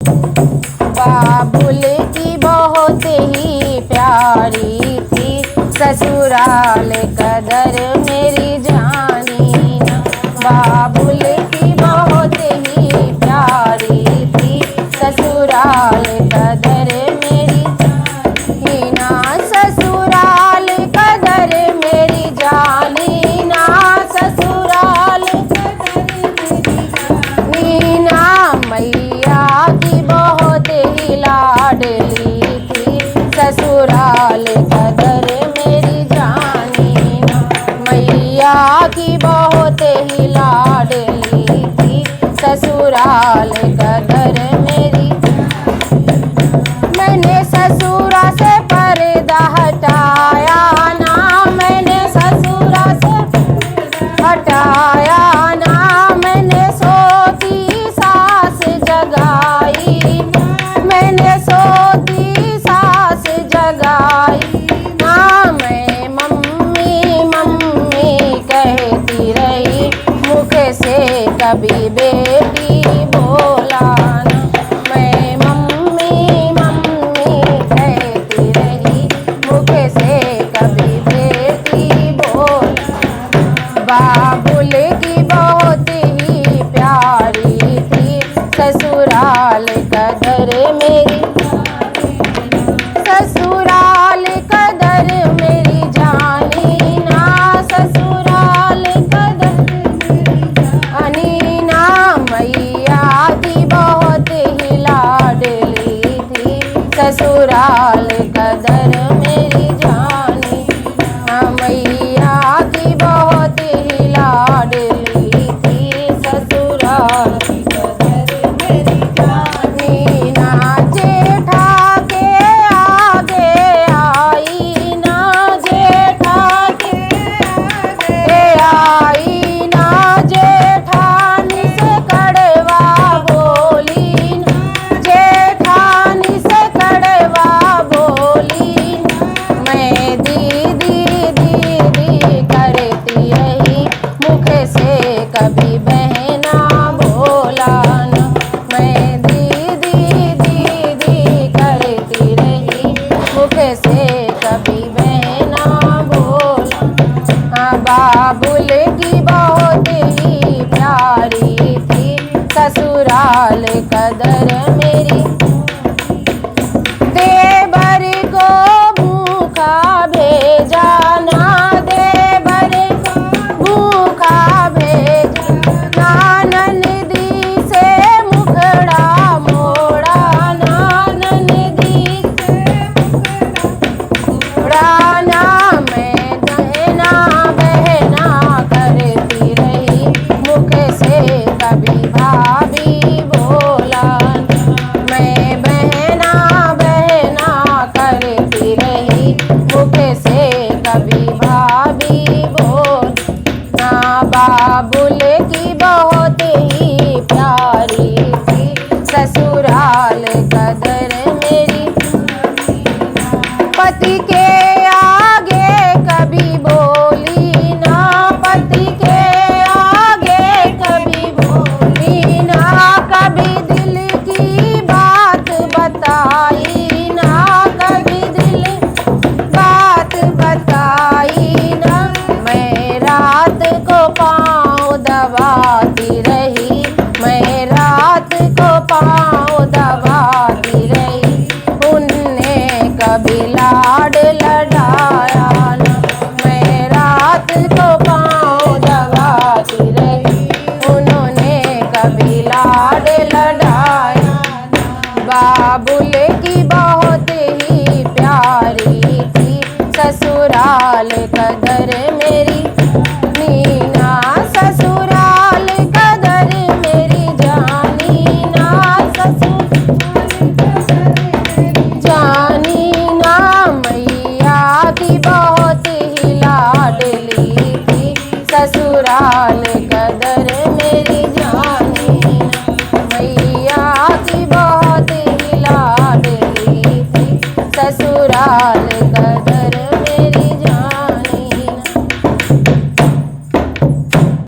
बाबुल की बहुत ही प्यारी थी, ससुराल कदर मेरी जानी ना। बाबुल की बहुत ही प्यारी थी, ससुराल कदर मेरी जानी ना। ससुराल कदर मेरी जानी ना, ससुराल मीना मैया की बहुत ही लाडली थी, ससुराल कदर मेरी जानी ना। मैया की बहुत ही लाडली थी, ससुराल कदर मेरी। मैंने ससुरा से पर्दा हटाया ना, मैंने ससुरा से हटाया ना। मैंने सोती सास जगाई, मैंने सोती सास जगाई ना। मैं मम्मी मम्मी कहती रही, मुख से कभी बेटी बोला ना। मैं मम्मी मम्मी कहती रही, मुख से कभी बेटी बोला। बाबुल की बहुत ही प्यारी थी, ससुराल कदर मेरी। ससुराल कदर मेरी जानी ना, ससुराल कदर जानी ना। मैया की बहुत ही लाडली थी, ससुराल कदर मेरी जानी ना। मैया की बहुत ही लाडली थी, ससुराल कदर मेरी जानी ना। जेठा के आगे आई ना, जेठा के आगे आई ना। जेठानी से कड़वा बोली ना, जेठानी से कड़वा बोली ना। मैं दीदी दीदी करती रही, मुख से कभी बहना बोला ना। मैं दीदी दीदी करती रही, मुख से कभी बहना बोला। हाँ, बाबुल की बहुत ही प्यारी थी, ससुराल कदर मेरी। देवर को भूखा भेजा ना, देवर को भूखा भेजा ना। ननदी से मुखड़ा मोड़ा ना, ननदी से मुखड़ा ना। मैं बहना बहना करती रही, मुख से कभी भाभी बोला ना। मैं बहना बहना करती रही, मुख से कभी भाभी बोल ना। बाबुल की बहुत ही प्यारी थी, ससुराल कदर मेरी। पति के आगे कभी बोली ना, पति के आगे कभी बोली ना। कभी दिल की बात बताई ना, कभी दिल बात बताई ना। मैं रात को पाँव दबाती रही, मैं रात को पाँव दबाती रही। उनने कभी लाड लड़ाया ना, मैं रात को पाँव दबाती रही। उन्होंने कभी लाड लड़ाया ना। बाबुल की